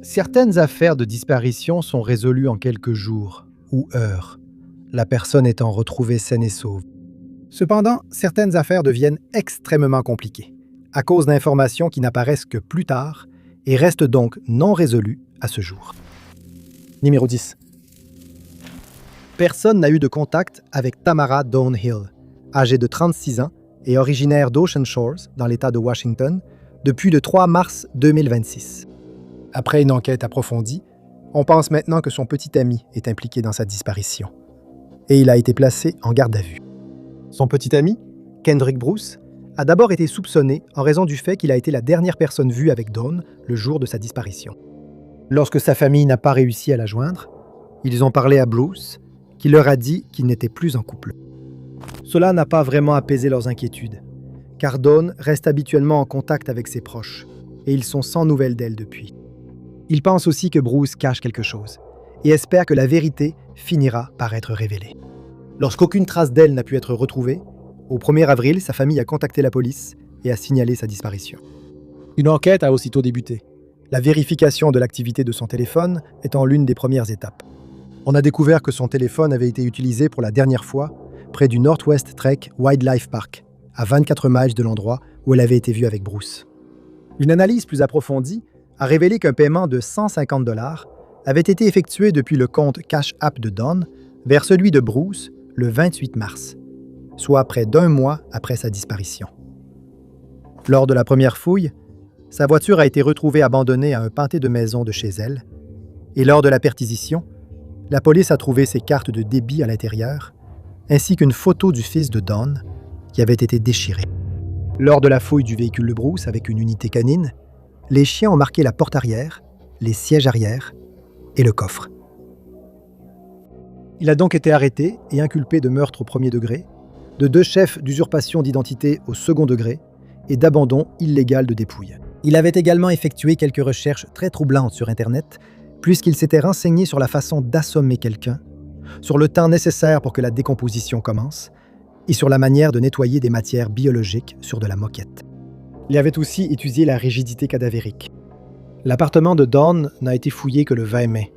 Certaines affaires de disparition sont résolues en quelques jours ou heures, la personne étant retrouvée saine et sauve. Cependant, certaines affaires deviennent extrêmement compliquées, à cause d'informations qui n'apparaissent que plus tard et restent donc non résolues à ce jour. Numéro 10. Personne n'a eu de contact avec Tamara Dawn Hill, âgée de 36 ans et originaire d'Ocean Shores, dans l'État de Washington, depuis le 3 mars 2026. Après une enquête approfondie, on pense maintenant que son petit ami est impliqué dans sa disparition. Et il a été placé en garde à vue. Son petit ami, Kendrick Bruce, a d'abord été soupçonné en raison du fait qu'il a été la dernière personne vue avec Dawn le jour de sa disparition. Lorsque sa famille n'a pas réussi à la joindre, ils ont parlé à Bruce, qui leur a dit qu'ils n'étaient plus en couple. Cela n'a pas vraiment apaisé leurs inquiétudes, car Dawn reste habituellement en contact avec ses proches, et ils sont sans nouvelles d'elle depuis. Ils pensent aussi que Bruce cache quelque chose, et espèrent que la vérité finira par être révélée. Lorsqu'aucune trace d'elle n'a pu être retrouvée, au 1er avril, sa famille a contacté la police et a signalé sa disparition. Une enquête a aussitôt débuté, la vérification de l'activité de son téléphone étant l'une des premières étapes. On a découvert que son téléphone avait été utilisé pour la dernière fois près du Northwest Trek Wildlife Park, à 24 miles de l'endroit où elle avait été vue avec Bruce. Une analyse plus approfondie a révélé qu'un paiement de 150 $ avait été effectué depuis le compte Cash App de Dawn vers celui de Bruce le 28 mars, soit près d'un mois après sa disparition. Lors de la première fouille, sa voiture a été retrouvée abandonnée à un pâté de maison de chez elle, et lors de la perquisition, la police a trouvé ses cartes de débit à l'intérieur, ainsi qu'une photo du fils de Dawn qui avait été déchirée. Lors de la fouille du véhicule de Bruce avec une unité canine, les chiens ont marqué la porte arrière, les sièges arrière et le coffre. Il a donc été arrêté et inculpé de meurtre au 1er degré, de 2 chefs d'usurpation d'identité au 2nd degré et d'abandon illégal de dépouille. Il avait également effectué quelques recherches très troublantes sur Internet, puisqu'il s'était renseigné sur la façon d'assommer quelqu'un, sur le temps nécessaire pour que la décomposition commence, et sur la manière de nettoyer des matières biologiques sur de la moquette. Il avait aussi étudié la rigidité cadavérique. L'appartement de Dawn n'a été fouillé que le 20 mai,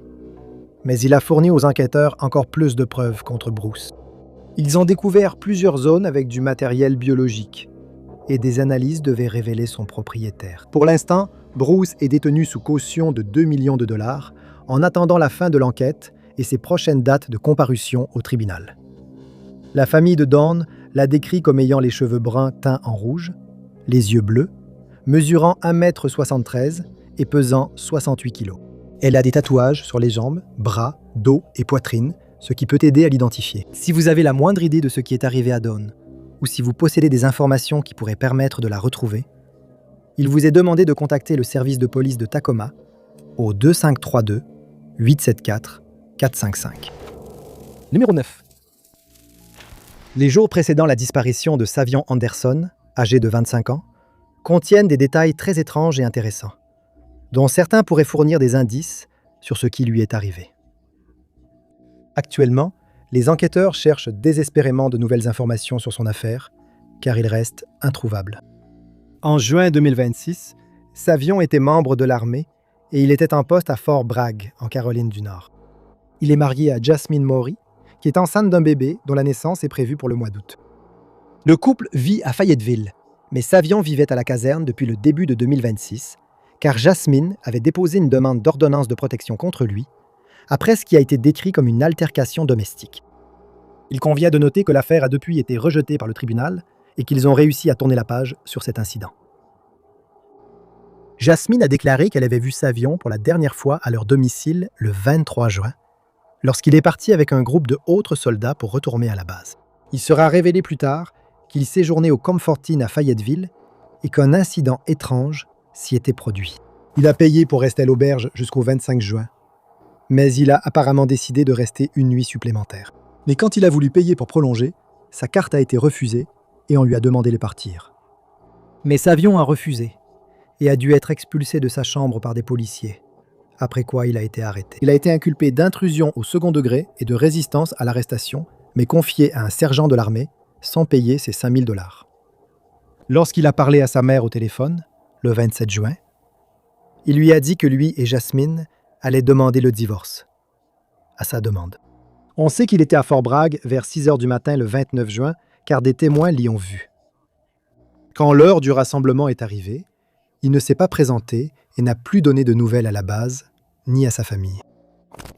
mais il a fourni aux enquêteurs encore plus de preuves contre Bruce. Ils ont découvert plusieurs zones avec du matériel biologique, et des analyses devaient révéler son propriétaire. Pour l'instant, Bruce est détenu sous caution de 2 millions de $, en attendant la fin de l'enquête et ses prochaines dates de comparution au tribunal. La famille de Dawn l'a décrit comme ayant les cheveux bruns teints en rouge, les yeux bleus, mesurant 1,73 m et pesant 68 kg. Elle a des tatouages sur les jambes, bras, dos et poitrine, ce qui peut aider à l'identifier. Si vous avez la moindre idée de ce qui est arrivé à Dawn, ou si vous possédez des informations qui pourraient permettre de la retrouver, il vous est demandé de contacter le service de police de Tacoma au 2532 874 455. Numéro 9. Les jours précédant la disparition de Savion Anderson, âgé de 25 ans, contiennent des détails très étranges et intéressants, dont certains pourraient fournir des indices sur ce qui lui est arrivé. Actuellement, les enquêteurs cherchent désespérément de nouvelles informations sur son affaire, car il reste introuvable. En juin 2026, Savion était membre de l'armée et il était en poste à Fort Bragg, en Caroline du Nord. Il est marié à Jasmine Maury, qui est enceinte d'un bébé dont la naissance est prévue pour le mois d'août. Le couple vit à Fayetteville, mais Savion vivait à la caserne depuis le début de 2026, car Jasmine avait déposé une demande d'ordonnance de protection contre lui, après ce qui a été décrit comme une altercation domestique. Il convient de noter que l'affaire a depuis été rejetée par le tribunal et qu'ils ont réussi à tourner la page sur cet incident. Jasmine a déclaré qu'elle avait vu Savion pour la dernière fois à leur domicile le 23 juin, lorsqu'il est parti avec un groupe de autres soldats pour retourner à la base. Il sera révélé plus tard qu'il séjournait au Comfort Inn à Fayetteville et qu'un incident étrange s'y était produit. Il a payé pour rester à l'auberge jusqu'au 25 juin, mais il a apparemment décidé de rester une nuit supplémentaire. Mais quand il a voulu payer pour prolonger, sa carte a été refusée et on lui a demandé de partir. Mais Savion a refusé et a dû être expulsé de sa chambre par des policiers, après quoi il a été arrêté. Il a été inculpé d'intrusion au 2nd degré et de résistance à l'arrestation, mais confié à un sergent de l'armée sans payer ses 5 000 $. Lorsqu'il a parlé à sa mère au téléphone, le 27 juin, Il lui a dit que lui et Jasmine allaient demander le divorce, à sa demande. On sait qu'il était à Fort Bragg vers 6 heures du matin le 29 juin, car des témoins l'y ont vu. Quand l'heure du rassemblement est arrivée, il ne s'est pas présenté et n'a plus donné de nouvelles à la base, ni à sa famille.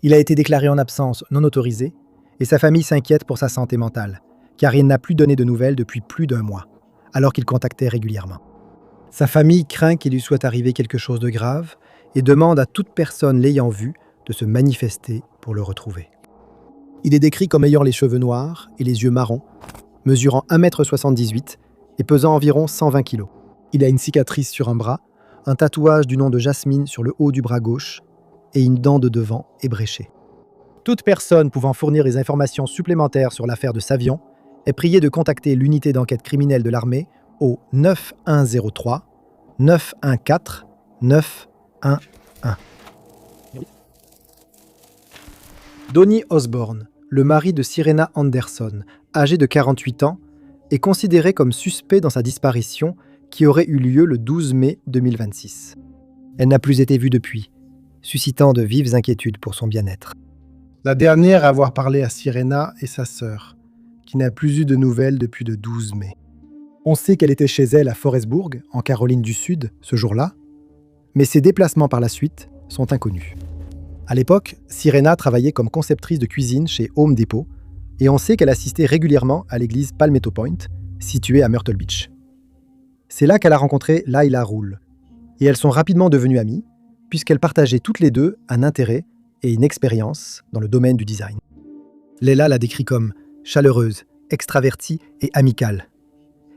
Il a été déclaré en absence non autorisée et sa famille s'inquiète pour sa santé mentale, car il n'a plus donné de nouvelles depuis plus d'1 mois, alors qu'il contactait régulièrement. Sa famille craint qu'il lui soit arrivé quelque chose de grave et demande à toute personne l'ayant vu de se manifester pour le retrouver. Il est décrit comme ayant les cheveux noirs et les yeux marrons, mesurant 1,78 m et pesant environ 120 kg. Il a une cicatrice sur un bras, un tatouage du nom de Jasmine sur le haut du bras gauche et une dent de devant ébréchée. Toute personne pouvant fournir des informations supplémentaires sur l'affaire de Savion est priée de contacter l'unité d'enquête criminelle de l'armée au 9103 914 911. Donnie Osborne, le mari de Sirena Anderson, âgé de 48 ans, est considéré comme suspect dans sa disparition qui aurait eu lieu le 12 mai 2026. Elle n'a plus été vue depuis, suscitant de vives inquiétudes pour son bien-être. La dernière à avoir parlé à Sirena est sa sœur, qui n'a plus eu de nouvelles depuis le 12 mai. On sait qu'elle était chez elle à Forestburg, en Caroline du Sud, ce jour-là, mais ses déplacements par la suite sont inconnus. À l'époque, Sirena travaillait comme conceptrice de cuisine chez Home Depot, et on sait qu'elle assistait régulièrement à l'église Palmetto Point, située à Myrtle Beach. C'est là qu'elle a rencontré Laila Rule, et elles sont rapidement devenues amies, puisqu'elles partageaient toutes les deux un intérêt et une expérience dans le domaine du design. Laila la décrit comme chaleureuse, extravertie et amicale.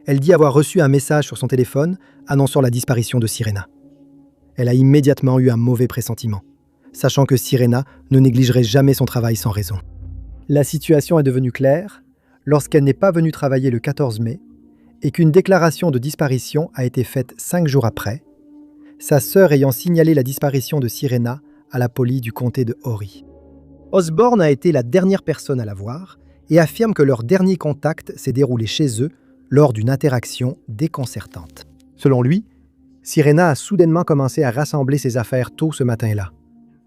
Elle dit avoir reçu un message sur son téléphone annonçant la disparition de Sirena. Elle a immédiatement eu un mauvais pressentiment, sachant que Sirena ne négligerait jamais son travail sans raison. La situation est devenue claire lorsqu'elle n'est pas venue travailler le 14 mai et qu'une déclaration de disparition a été faite 5 jours après, sa sœur ayant signalé la disparition de Sirena à la police du comté de Horry. Osborne a été la dernière personne à la voir et affirme que leur dernier contact s'est déroulé chez eux lors d'une interaction déconcertante. Selon lui, Sirena a soudainement commencé à rassembler ses affaires tôt ce matin-là,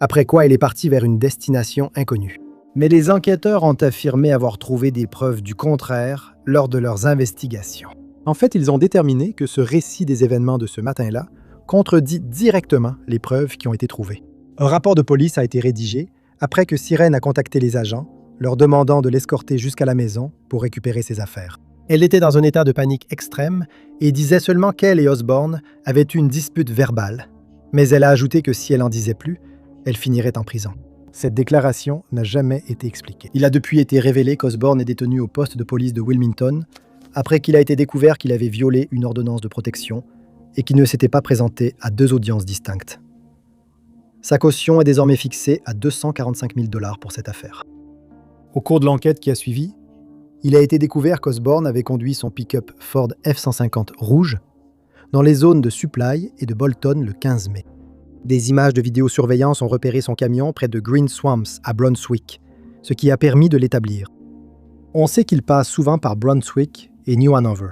après quoi elle est partie vers une destination inconnue. Mais les enquêteurs ont affirmé avoir trouvé des preuves du contraire lors de leurs investigations. En fait, ils ont déterminé que ce récit des événements de ce matin-là contredit directement les preuves qui ont été trouvées. Un rapport de police a été rédigé après que Sirena a contacté les agents, leur demandant de l'escorter jusqu'à la maison pour récupérer ses affaires. Elle était dans un état de panique extrême et disait seulement qu'elle et Osborne avaient eu une dispute verbale, mais elle a ajouté que si elle en disait plus, elle finirait en prison. Cette déclaration n'a jamais été expliquée. Il a depuis été révélé qu'Osborne est détenu au poste de police de Wilmington après qu'il a été découvert qu'il avait violé une ordonnance de protection et qu'il ne s'était pas présenté à 2 audiences distinctes. Sa caution est désormais fixée à 245 000 $ pour cette affaire. Au cours de l'enquête qui a suivi, il a été découvert qu'Osborne avait conduit son pick-up Ford F-150 rouge dans les zones de Supply et de Bolton le 15 mai. Des images de vidéosurveillance ont repéré son camion près de Green Swamps à Brunswick, ce qui a permis de l'établir. On sait qu'il passe souvent par Brunswick et New Hanover.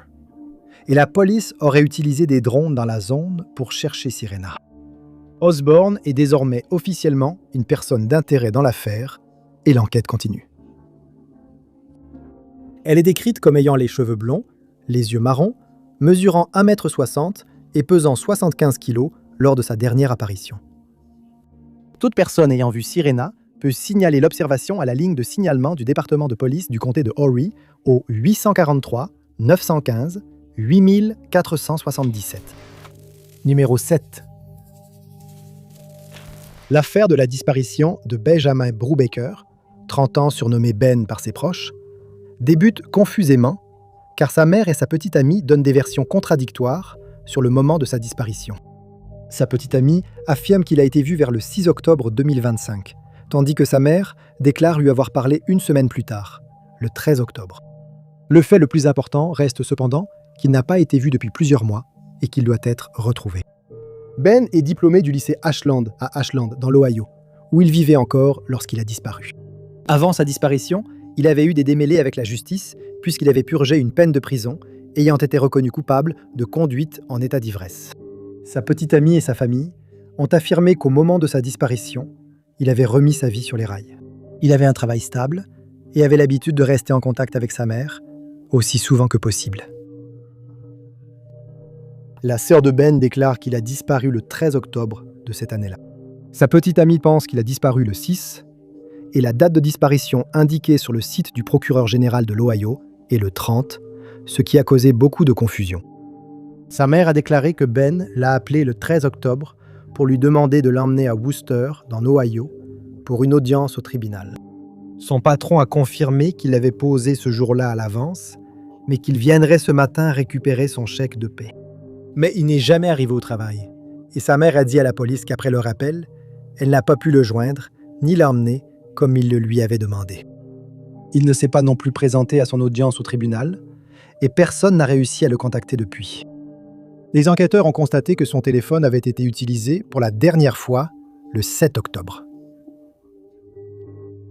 Et la police aurait utilisé des drones dans la zone pour chercher Sirena. Osborne est désormais officiellement une personne d'intérêt dans l'affaire et l'enquête continue. Elle est décrite comme ayant les cheveux blonds, les yeux marrons, mesurant 1,60 m et pesant 75 kg lors de sa dernière apparition. Toute personne ayant vu Sirena peut signaler l'observation à la ligne de signalement du département de police du comté de Horry au 843 915 8477. Numéro 7. L'affaire de la disparition de Benjamin Brubaker, 30 ans surnommé Ben par ses proches, débute confusément car sa mère et sa petite amie donnent des versions contradictoires sur le moment de sa disparition. Sa petite amie affirme qu'il a été vu vers le 6 octobre 2025, tandis que sa mère déclare lui avoir parlé une semaine plus tard, le 13 octobre. Le fait le plus important reste cependant qu'il n'a pas été vu depuis plusieurs mois et qu'il doit être retrouvé. Ben est diplômé du lycée Ashland à Ashland, dans l'Ohio, où il vivait encore lorsqu'il a disparu. Avant sa disparition, il avait eu des démêlés avec la justice puisqu'il avait purgé une peine de prison, ayant été reconnu coupable de conduite en état d'ivresse. Sa petite amie et sa famille ont affirmé qu'au moment de sa disparition, il avait remis sa vie sur les rails. Il avait un travail stable et avait l'habitude de rester en contact avec sa mère aussi souvent que possible. La sœur de Ben déclare qu'il a disparu le 13 octobre de cette année-là. Sa petite amie pense qu'il a disparu le 6 et la date de disparition indiquée sur le site du procureur général de l'Ohio est le 30, ce qui a causé beaucoup de confusion. Sa mère a déclaré que Ben l'a appelé le 13 octobre pour lui demander de l'emmener à Wooster, dans l'Ohio, pour une audience au tribunal. Son patron a confirmé qu'il avait posé ce jour-là à l'avance, mais qu'il viendrait ce matin récupérer son chèque de paie. Mais il n'est jamais arrivé au travail, et sa mère a dit à la police qu'après le rappel, elle n'a pas pu le joindre, ni l'emmener, comme il le lui avait demandé. Il ne s'est pas non plus présenté à son audience au tribunal, et personne n'a réussi à le contacter depuis. Les enquêteurs ont constaté que son téléphone avait été utilisé pour la dernière fois le 7 octobre.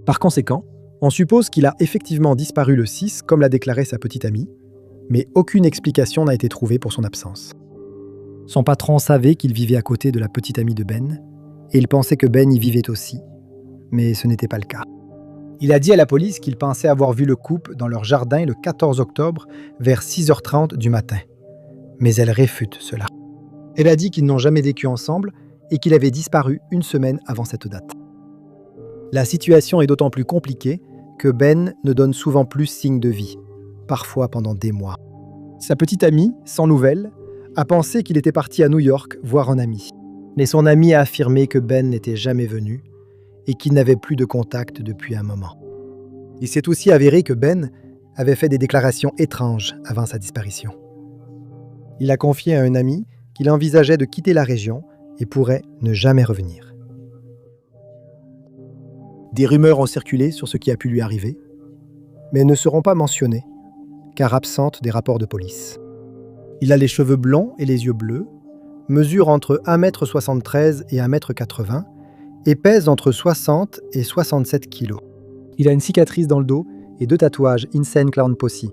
Par conséquent, on suppose qu'il a effectivement disparu le 6, comme l'a déclaré sa petite amie, mais aucune explication n'a été trouvée pour son absence. Son patron savait qu'il vivait à côté de la petite amie de Ben, et il pensait que Ben y vivait aussi, mais ce n'était pas le cas. Il a dit à la police qu'il pensait avoir vu le couple dans leur jardin le 14 octobre vers 6h30 du matin. Mais elle réfute cela. Elle a dit qu'ils n'ont jamais vécu ensemble et qu'il avait disparu une semaine avant cette date. La situation est d'autant plus compliquée que Ben ne donne souvent plus signe de vie, parfois pendant des mois. Sa petite amie, sans nouvelles, a pensé qu'il était parti à New York voir un ami. Mais son ami a affirmé que Ben n'était jamais venu et qu'il n'avait plus de contact depuis un moment. Il s'est aussi avéré que Ben avait fait des déclarations étranges avant sa disparition. Il a confié à un ami qu'il envisageait de quitter la région et pourrait ne jamais revenir. Des rumeurs ont circulé sur ce qui a pu lui arriver, mais ne seront pas mentionnées, car absentes des rapports de police. Il a les cheveux blonds et les yeux bleus, mesure entre 1,73 m et 1,80 m et pèse entre 60 et 67 kg. Il a une cicatrice dans le dos et 2 tatouages Insane Clown Posse,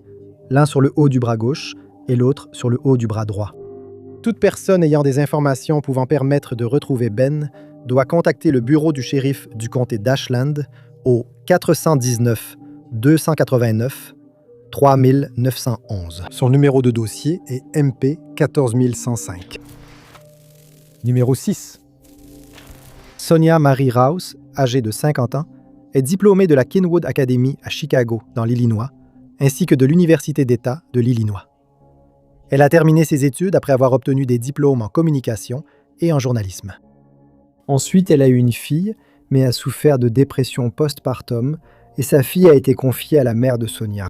l'un sur le haut du bras gauche et l'autre sur le haut du bras droit. Toute personne ayant des informations pouvant permettre de retrouver Ben doit contacter le bureau du shérif du comté d'Ashland au 419 289 3911. Son numéro de dossier est MP 14105. Numéro 6. Sonia Marie Rouse, âgée de 50 ans, est diplômée de la Kenwood Academy à Chicago, dans l'Illinois, ainsi que de l'Université d'État de l'Illinois. Elle a terminé ses études après avoir obtenu des diplômes en communication et en journalisme. Ensuite, elle a eu une fille, mais a souffert de dépression postpartum et sa fille a été confiée à la mère de Sonia.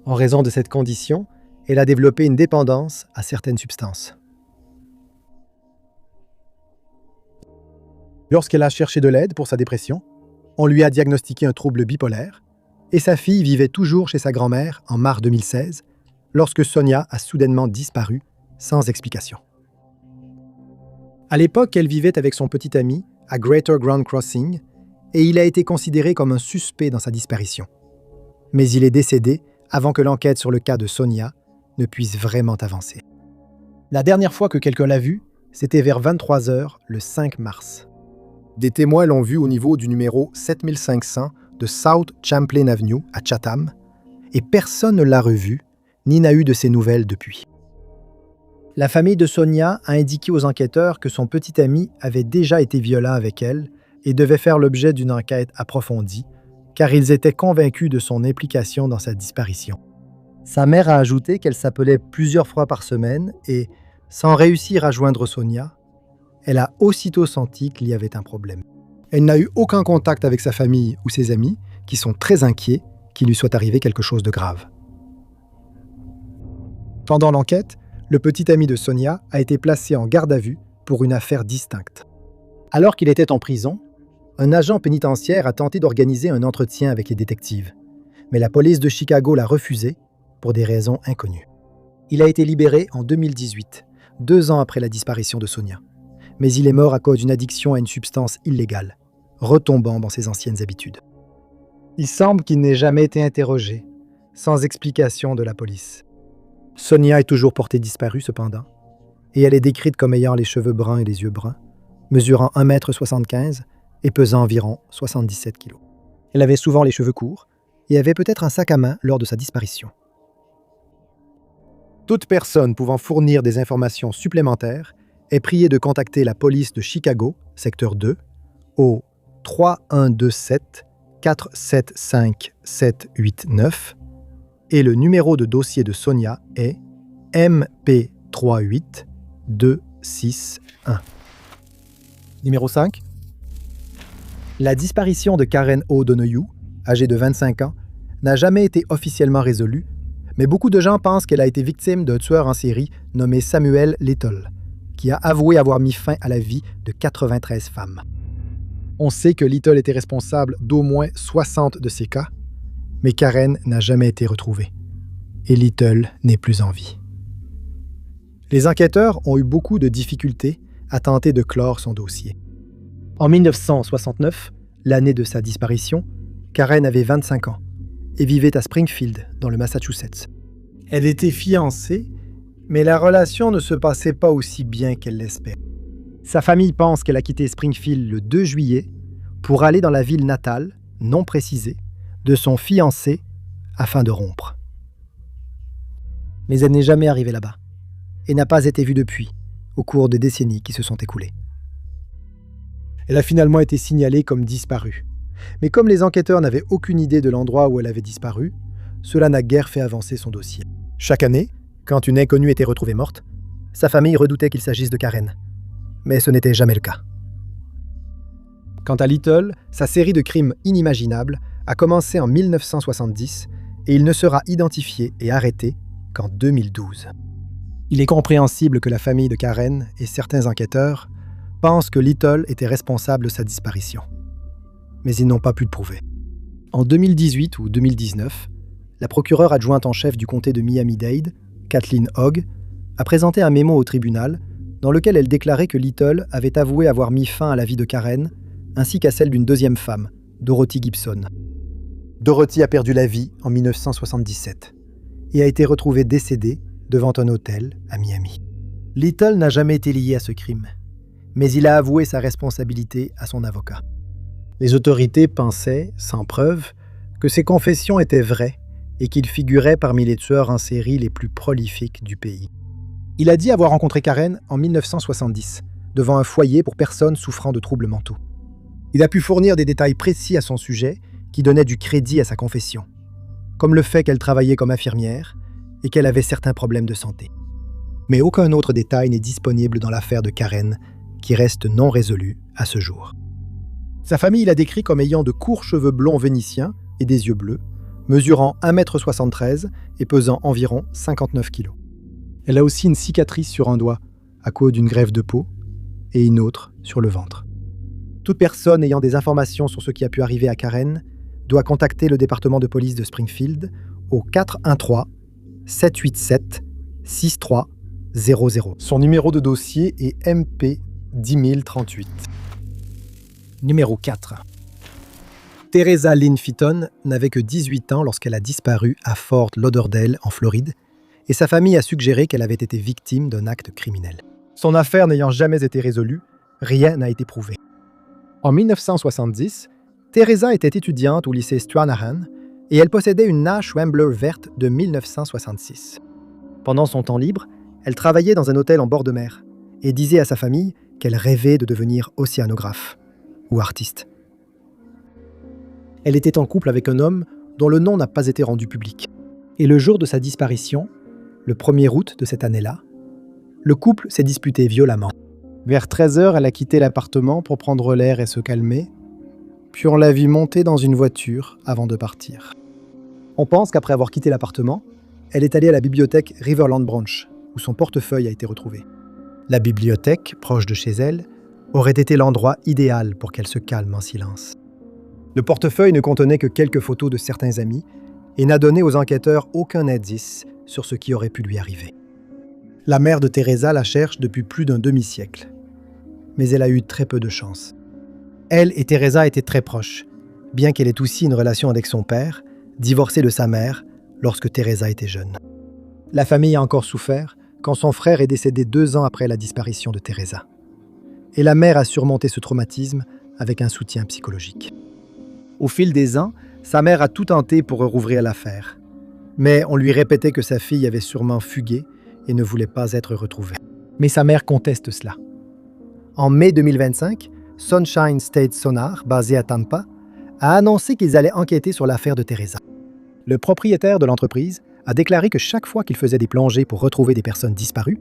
En raison de cette condition, elle a développé une dépendance à certaines substances. Lorsqu'elle a cherché de l'aide pour sa dépression, on lui a diagnostiqué un trouble bipolaire et sa fille vivait toujours chez sa grand-mère en mars 2016, lorsque Sonia a soudainement disparu sans explication. À l'époque, elle vivait avec son petit ami à Greater Grand Crossing et il a été considéré comme un suspect dans sa disparition. Mais il est décédé avant que l'enquête sur le cas de Sonia ne puisse vraiment avancer. La dernière fois que quelqu'un l'a vue, c'était vers 23h le 5 mars. Des témoins l'ont vue au niveau du numéro 7500 de South Champlain Avenue à Chatham et personne ne l'a revue ni n'a eu de ses nouvelles depuis. La famille de Sonia a indiqué aux enquêteurs que son petit ami avait déjà été violent avec elle et devait faire l'objet d'une enquête approfondie, car ils étaient convaincus de son implication dans sa disparition. Sa mère a ajouté qu'elle s'appelait plusieurs fois par semaine et, sans réussir à joindre Sonia, elle a aussitôt senti qu'il y avait un problème. Elle n'a eu aucun contact avec sa famille ou ses amis, qui sont très inquiets qu'il lui soit arrivé quelque chose de grave. Pendant l'enquête, le petit ami de Sonia a été placé en garde à vue pour une affaire distincte. Alors qu'il était en prison, un agent pénitentiaire a tenté d'organiser un entretien avec les détectives, mais la police de Chicago l'a refusé pour des raisons inconnues. Il a été libéré en 2018, 2 ans après la disparition de Sonia, mais il est mort à cause d'une addiction à une substance illégale, retombant dans ses anciennes habitudes. Il semble qu'il n'ait jamais été interrogé, sans explication de la police. Sonia est toujours portée disparue cependant, et elle est décrite comme ayant les cheveux bruns et les yeux bruns, mesurant 1,75 m et pesant environ 77 kg. Elle avait souvent les cheveux courts et avait peut-être un sac à main lors de sa disparition. Toute personne pouvant fournir des informations supplémentaires est priée de contacter la police de Chicago, secteur 2, au 3127 475 789 et le numéro de dossier de Sonia est MP38261. Numéro 5. La disparition de Karen O'Donoghue, âgée de 25 ans, n'a jamais été officiellement résolue, mais beaucoup de gens pensent qu'elle a été victime d'un tueur en série nommé Samuel Little, qui a avoué avoir mis fin à la vie de 93 femmes. On sait que Little était responsable d'au moins 60 de ces cas, mais Karen n'a jamais été retrouvée. Et Little n'est plus en vie. Les enquêteurs ont eu beaucoup de difficultés à tenter de clore son dossier. En 1969, l'année de sa disparition, Karen avait 25 ans et vivait à Springfield, dans le Massachusetts. Elle était fiancée, mais la relation ne se passait pas aussi bien qu'elle l'espérait. Sa famille pense qu'elle a quitté Springfield le 2 juillet pour aller dans la ville natale, non précisée, de son fiancé afin de rompre. Mais elle n'est jamais arrivée là-bas et n'a pas été vue depuis, au cours des décennies qui se sont écoulées. Elle a finalement été signalée comme disparue. Mais comme les enquêteurs n'avaient aucune idée de l'endroit où elle avait disparu, cela n'a guère fait avancer son dossier. Chaque année, quand une inconnue était retrouvée morte, sa famille redoutait qu'il s'agisse de Karen. Mais ce n'était jamais le cas. Quant à Little, sa série de crimes inimaginables a commencé en 1970 et il ne sera identifié et arrêté qu'en 2012. Il est compréhensible que la famille de Karen et certains enquêteurs pensent que Little était responsable de sa disparition. Mais ils n'ont pas pu le prouver. En 2018 ou 2019, la procureure adjointe en chef du comté de Miami-Dade, Kathleen Hogg, a présenté un mémo au tribunal dans lequel elle déclarait que Little avait avoué avoir mis fin à la vie de Karen ainsi qu'à celle d'une deuxième femme, Dorothy Gibson. Dorothy a perdu la vie en 1977 et a été retrouvée décédée devant un hôtel à Miami. Little n'a jamais été lié à ce crime, mais il a avoué sa responsabilité à son avocat. Les autorités pensaient, sans preuve, que ses confessions étaient vraies et qu'il figurait parmi les tueurs en série les plus prolifiques du pays. Il a dit avoir rencontré Karen en 1970, devant un foyer pour personnes souffrant de troubles mentaux. Il a pu fournir des détails précis à son sujet qui donnaient du crédit à sa confession, comme le fait qu'elle travaillait comme infirmière et qu'elle avait certains problèmes de santé. Mais aucun autre détail n'est disponible dans l'affaire de Karen, qui reste non résolue à ce jour. Sa famille l'a décrit comme ayant de courts cheveux blonds vénitiens et des yeux bleus, mesurant 1,73 m et pesant environ 59 kg. Elle a aussi une cicatrice sur un doigt à cause d'une greffe de peau et une autre sur le ventre. Toute personne ayant des informations sur ce qui a pu arriver à Karen doit contacter le département de police de Springfield au 413-787-6300. Son numéro de dossier est MP 10038. Numéro 4. Teresa Lynn Fitton n'avait que 18 ans lorsqu'elle a disparu à Fort Lauderdale, en Floride, et sa famille a suggéré qu'elle avait été victime d'un acte criminel. Son affaire n'ayant jamais été résolue, rien n'a été prouvé. En 1970, Teresa était étudiante au lycée Stranahan et elle possédait une Nash Rambler verte de 1966. Pendant son temps libre, elle travaillait dans un hôtel en bord de mer et disait à sa famille qu'elle rêvait de devenir océanographe ou artiste. Elle était en couple avec un homme dont le nom n'a pas été rendu public. Et le jour de sa disparition, le 1er août de cette année-là, le couple s'est disputé violemment. Vers 13h, elle a quitté l'appartement pour prendre l'air et se calmer, puis on l'a vue monter dans une voiture avant de partir. On pense qu'après avoir quitté l'appartement, elle est allée à la bibliothèque Riverland Branch, où son portefeuille a été retrouvé. La bibliothèque, proche de chez elle, aurait été l'endroit idéal pour qu'elle se calme en silence. Le portefeuille ne contenait que quelques photos de certains amis et n'a donné aux enquêteurs aucun indice sur ce qui aurait pu lui arriver. La mère de Teresa la cherche depuis plus d'un demi-siècle, mais elle a eu très peu de chance. Elle et Teresa étaient très proches, bien qu'elle ait aussi une relation avec son père, divorcé de sa mère lorsque Teresa était jeune. La famille a encore souffert quand son frère est décédé 2 ans après la disparition de Teresa. Et la mère a surmonté ce traumatisme avec un soutien psychologique. Au fil des ans, sa mère a tout tenté pour rouvrir l'affaire. Mais on lui répétait que sa fille avait sûrement fugué et ne voulait pas être retrouvée. Mais sa mère conteste cela. En mai 2025, Sunshine State Sonar, basé à Tampa, a annoncé qu'ils allaient enquêter sur l'affaire de Teresa. Le propriétaire de l'entreprise a déclaré que chaque fois qu'il faisait des plongées pour retrouver des personnes disparues,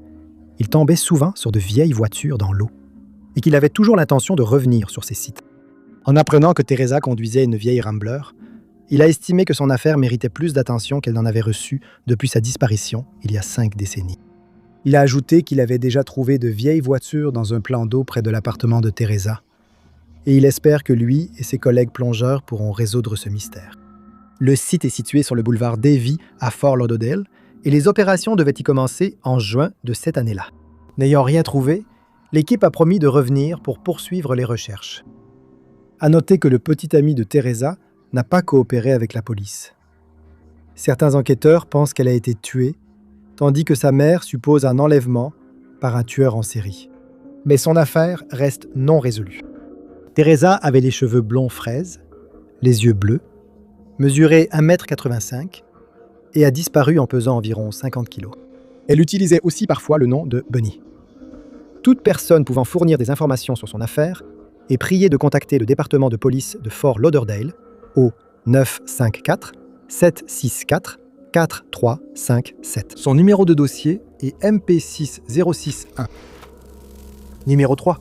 il tombait souvent sur de vieilles voitures dans l'eau et qu'il avait toujours l'intention de revenir sur ces sites. En apprenant que Teresa conduisait une vieille Rambler, il a estimé que son affaire méritait plus d'attention qu'elle n'en avait reçu depuis sa disparition il y a 5 décennies. Il a ajouté qu'il avait déjà trouvé de vieilles voitures dans un plan d'eau près de l'appartement de Teresa. Et il espère que lui et ses collègues plongeurs pourront résoudre ce mystère. Le site est situé sur le boulevard Davie à Fort Lauderdale et les opérations devaient y commencer en juin de cette année-là. N'ayant rien trouvé, l'équipe a promis de revenir pour poursuivre les recherches. À noter que le petit ami de Teresa n'a pas coopéré avec la police. Certains enquêteurs pensent qu'elle a été tuée, tandis que sa mère suppose un enlèvement par un tueur en série. Mais son affaire reste non résolue. Teresa avait les cheveux blonds fraises, les yeux bleus, mesurait 1,85 m et a disparu en pesant environ 50 kg. Elle utilisait aussi parfois le nom de Bunny. Toute personne pouvant fournir des informations sur son affaire est priée de contacter le département de police de Fort Lauderdale au 954 764 4357. Son numéro de dossier est MP6061. Numéro 3.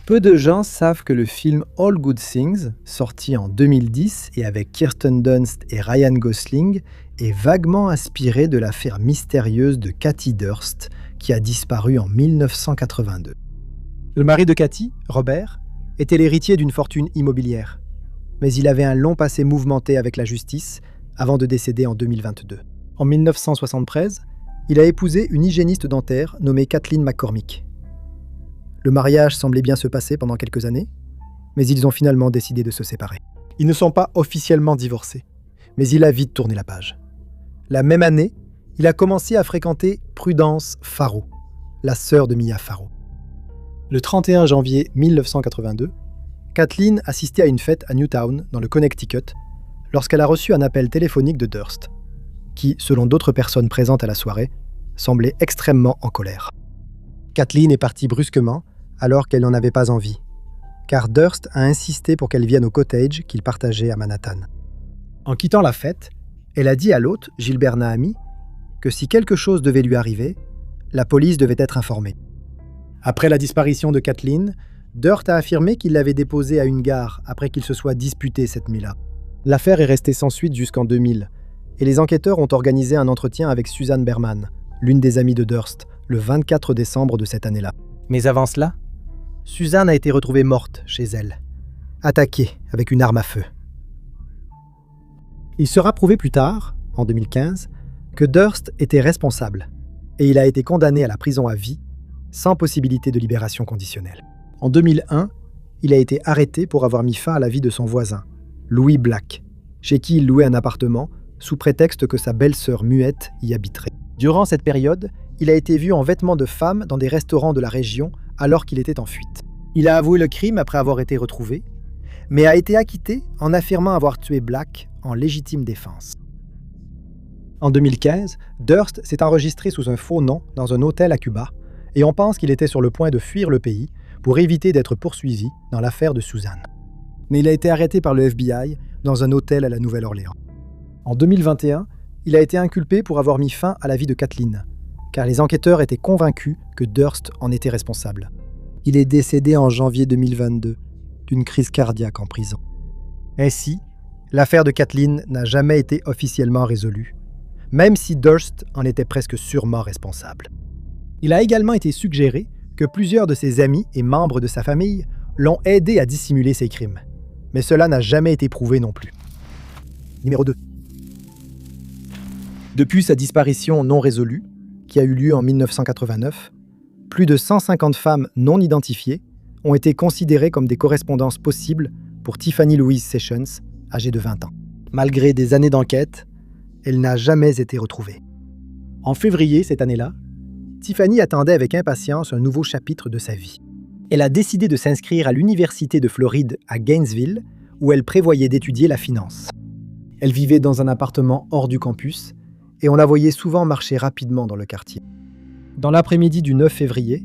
Peu de gens savent que le film All Good Things, sorti en 2010 et avec Kirsten Dunst et Ryan Gosling, est vaguement inspiré de l'affaire mystérieuse de Cathy Durst, qui a disparu en 1982. Le mari de Cathy, Robert, était l'héritier d'une fortune immobilière, mais il avait un long passé mouvementé avec la justice avant de décéder en 2022. En 1973, il a épousé une hygiéniste dentaire nommée Kathleen McCormick. Le mariage semblait bien se passer pendant quelques années, mais ils ont finalement décidé de se séparer. Ils ne sont pas officiellement divorcés, mais il a vite tourné la page. La même année, il a commencé à fréquenter Prudence Farrow, la sœur de Mia Farrow. Le 31 janvier 1982, Kathleen assistait à une fête à Newtown, dans le Connecticut, lorsqu'elle a reçu un appel téléphonique de Durst, qui, selon d'autres personnes présentes à la soirée, semblait extrêmement en colère. Kathleen est partie brusquement, alors qu'elle n'en avait pas envie, car Durst a insisté pour qu'elle vienne au cottage qu'il partageait à Manhattan. En quittant la fête, elle a dit à l'hôte, Gilbert Nahami, que si quelque chose devait lui arriver, la police devait être informée. Après la disparition de Kathleen, Durst a affirmé qu'il l'avait déposée à une gare après qu'ils se soient disputés cette nuit-là. L'affaire est restée sans suite jusqu'en 2000, et les enquêteurs ont organisé un entretien avec Suzanne Berman, l'une des amies de Durst, le 24 décembre de cette année-là. Mais avant cela, Suzanne a été retrouvée morte chez elle, attaquée avec une arme à feu. Il sera prouvé plus tard, en 2015, que Durst était responsable, et il a été condamné à la prison à vie, sans possibilité de libération conditionnelle. En 2001, il a été arrêté pour avoir mis fin à la vie de son voisin, Louis Black, chez qui il louait un appartement, sous prétexte que sa belle-sœur muette y habiterait. Durant cette période, il a été vu en vêtements de femme dans des restaurants de la région alors qu'il était en fuite. Il a avoué le crime après avoir été retrouvé, mais a été acquitté en affirmant avoir tué Black en légitime défense. En 2015, Durst s'est enregistré sous un faux nom dans un hôtel à Cuba et on pense qu'il était sur le point de fuir le pays pour éviter d'être poursuivi dans l'affaire de Suzanne. Mais il a été arrêté par le FBI dans un hôtel à la Nouvelle-Orléans. En 2021, il a été inculpé pour avoir mis fin à la vie de Kathleen, car les enquêteurs étaient convaincus que Durst en était responsable. Il est décédé en janvier 2022 d'une crise cardiaque en prison. Ainsi, l'affaire de Kathleen n'a jamais été officiellement résolue, même si Durst en était presque sûrement responsable. Il a également été suggéré que plusieurs de ses amis et membres de sa famille l'ont aidé à dissimuler ses crimes, mais cela n'a jamais été prouvé non plus. Numéro 2. Depuis sa disparition non résolue, qui a eu lieu en 1989, plus de 150 femmes non identifiées ont été considérées comme des correspondances possibles pour Tiffany Louise Sessions, âgée de 20 ans. Malgré des années d'enquête, elle n'a jamais été retrouvée. En février cette année-là, Tiffany attendait avec impatience un nouveau chapitre de sa vie. Elle a décidé de s'inscrire à l'Université de Floride à Gainesville, où elle prévoyait d'étudier la finance. Elle vivait dans un appartement hors du campus et on la voyait souvent marcher rapidement dans le quartier. Dans l'après-midi du 9 février,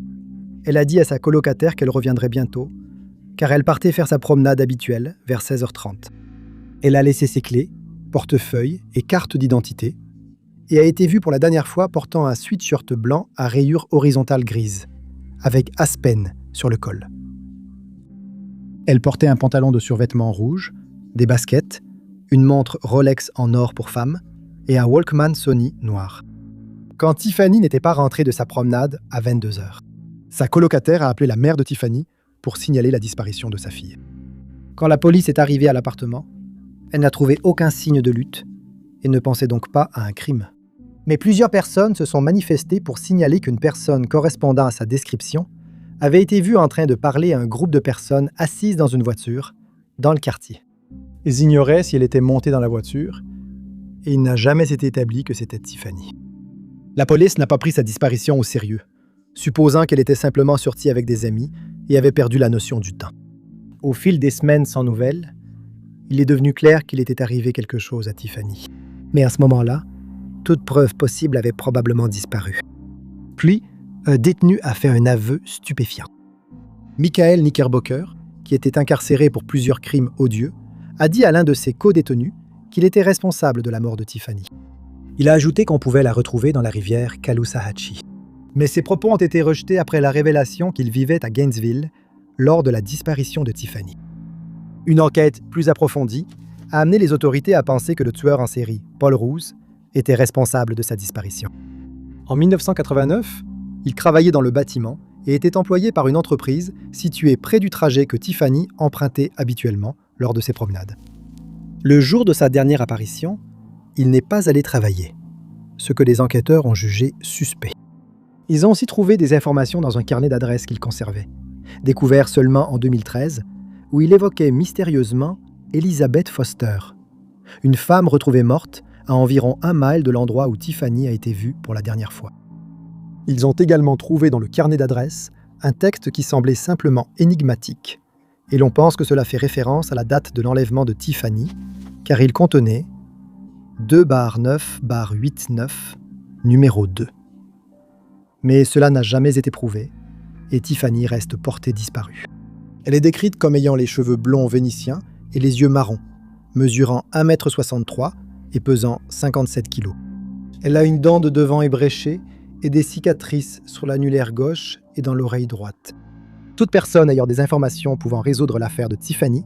elle a dit à sa colocataire qu'elle reviendrait bientôt, car elle partait faire sa promenade habituelle vers 16h30. Elle a laissé ses clés, portefeuille et carte d'identité et a été vue pour la dernière fois portant un sweatshirt blanc à rayures horizontales grises, avec Aspen sur le col. Elle portait un pantalon de survêtement rouge, des baskets, une montre Rolex en or pour femme et un Walkman Sony noir. Quand Tiffany n'était pas rentrée de sa promenade à 22h, sa colocataire a appelé la mère de Tiffany pour signaler la disparition de sa fille. Quand la police est arrivée à l'appartement, elle n'a trouvé aucun signe de lutte et ne pensait donc pas à un crime. Mais plusieurs personnes se sont manifestées pour signaler qu'une personne correspondant à sa description avait été vue en train de parler à un groupe de personnes assises dans une voiture dans le quartier. Ils ignoraient si elle était montée dans la voiture et il n'a jamais été établi que c'était Tiffany. La police n'a pas pris sa disparition au sérieux, supposant qu'elle était simplement sortie avec des amis et avait perdu la notion du temps. Au fil des semaines sans nouvelles, il est devenu clair qu'il était arrivé quelque chose à Tiffany. Mais à ce moment-là, toute preuve possible avait probablement disparu. Puis, un détenu a fait un aveu stupéfiant. Michael Knickerbocker, qui était incarcéré pour plusieurs crimes odieux, a dit à l'un de ses co-détenus qu'il était responsable de la mort de Tiffany. Il a ajouté qu'on pouvait la retrouver dans la rivière Caloosahatchee. Mais ses propos ont été rejetés après la révélation qu'il vivait à Gainesville lors de la disparition de Tiffany. Une enquête plus approfondie a amené les autorités à penser que le tueur en série, Paul Rouse, était responsable de sa disparition. En 1989, il travaillait dans le bâtiment et était employé par une entreprise située près du trajet que Tiffany empruntait habituellement lors de ses promenades. Le jour de sa dernière apparition, il n'est pas allé travailler, ce que les enquêteurs ont jugé suspect. Ils ont aussi trouvé des informations dans un carnet d'adresses qu'il conservait, découvert seulement en 2013, où il évoquait mystérieusement Elizabeth Foster, une femme retrouvée morte à environ 1 mile de l'endroit où Tiffany a été vue pour la dernière fois. Ils ont également trouvé dans le carnet d'adresses un texte qui semblait simplement énigmatique, et l'on pense que cela fait référence à la date de l'enlèvement de Tiffany, car il contenait 2-9-89, numéro 2. Mais cela n'a jamais été prouvé, et Tiffany reste portée disparue. Elle est décrite comme ayant les cheveux blonds vénitiens et les yeux marrons, mesurant 1,63 m et pesant 57 kg. Elle a une dent de devant ébréchée et des cicatrices sur l'annulaire gauche et dans l'oreille droite. Toute personne ayant des informations pouvant résoudre l'affaire de Tiffany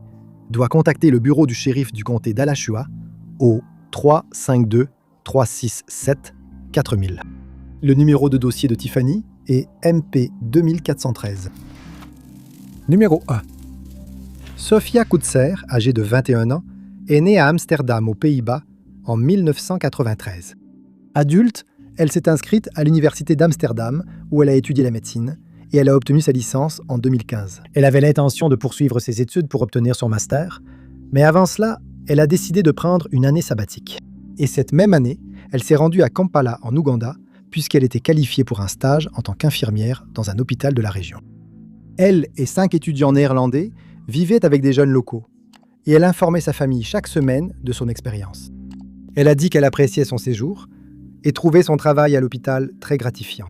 doit contacter le bureau du shérif du comté d'Alachua au 352-367-4000. Le numéro de dossier de Tiffany est MP 2413. Numéro 1. Sofia Koutser, âgée de 21 ans, est née à Amsterdam, aux Pays-Bas, en 1993. Adulte, elle s'est inscrite à l'Université d'Amsterdam, où elle a étudié la médecine, et elle a obtenu sa licence en 2015. Elle avait l'intention de poursuivre ses études pour obtenir son master, mais avant cela, elle a décidé de prendre une année sabbatique. Et cette même année, elle s'est rendue à Kampala, en Ouganda, puisqu'elle était qualifiée pour un stage en tant qu'infirmière dans un hôpital de la région. Elle et 5 étudiants néerlandais vivaient avec des jeunes locaux, et elle informait sa famille chaque semaine de son expérience. Elle a dit qu'elle appréciait son séjour et trouvait son travail à l'hôpital très gratifiant.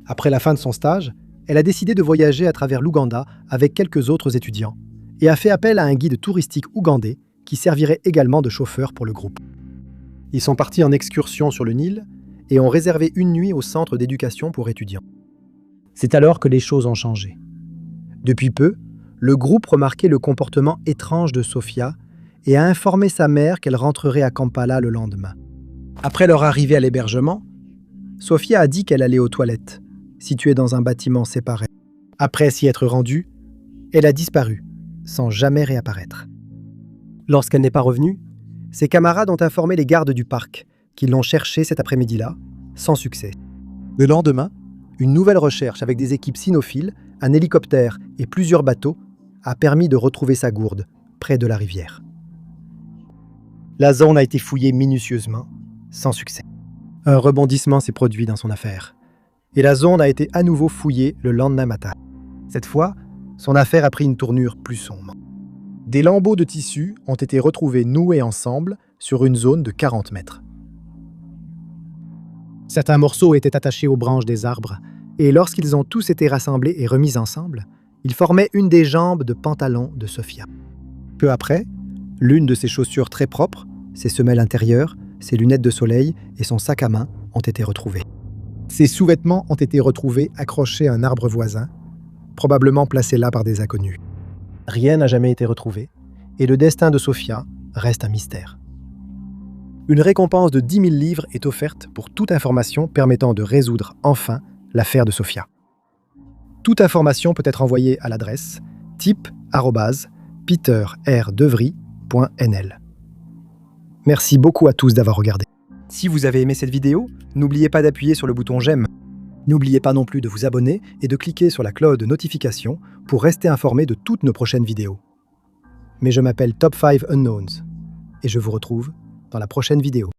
Après la fin de son stage, elle a décidé de voyager à travers l'Ouganda avec quelques autres étudiants et a fait appel à un guide touristique ougandais qui servirait également de chauffeur pour le groupe. Ils sont partis en excursion sur le Nil et ont réservé une nuit au centre d'éducation pour étudiants. C'est alors que les choses ont changé. Depuis peu, le groupe remarquait le comportement étrange de Sofia et a informé sa mère qu'elle rentrerait à Kampala le lendemain. Après leur arrivée à l'hébergement, Sofia a dit qu'elle allait aux toilettes, situées dans un bâtiment séparé. Après s'y être rendue, elle a disparu, sans jamais réapparaître. Lorsqu'elle n'est pas revenue, ses camarades ont informé les gardes du parc, qui l'ont cherchée cet après-midi-là, sans succès. Le lendemain, une nouvelle recherche avec des équipes cynophiles, un hélicoptère et plusieurs bateaux a permis de retrouver sa gourde, près de la rivière. La zone a été fouillée minutieusement, sans succès. Un rebondissement s'est produit dans son affaire. et la zone a été à nouveau fouillée le lendemain matin. Cette fois, son affaire a pris une tournure plus sombre. Des lambeaux de tissu ont été retrouvés noués ensemble sur une zone de 40 mètres. Certains morceaux étaient attachés aux branches des arbres, et lorsqu'ils ont tous été rassemblés et remis ensemble, ils formaient une des jambes de pantalon de Sofia. Peu après, l'une de ses chaussures très propres, ses semelles intérieures, ses lunettes de soleil et son sac à main ont été retrouvés. Ses sous-vêtements ont été retrouvés accrochés à un arbre voisin, probablement placé là par des inconnus. Rien n'a jamais été retrouvé, et le destin de Sofia reste un mystère. Une récompense de 10 000 livres est offerte pour toute information permettant de résoudre enfin l'affaire de Sofia. Toute information peut être envoyée à l'adresse tip@peterrdevry.nl. Merci beaucoup à tous d'avoir regardé. Si vous avez aimé cette vidéo, n'oubliez pas d'appuyer sur le bouton j'aime. N'oubliez pas non plus de vous abonner et de cliquer sur la cloche de notification pour rester informé de toutes nos prochaines vidéos. Mais je m'appelle Top 5 Unknowns et je vous retrouve dans la prochaine vidéo.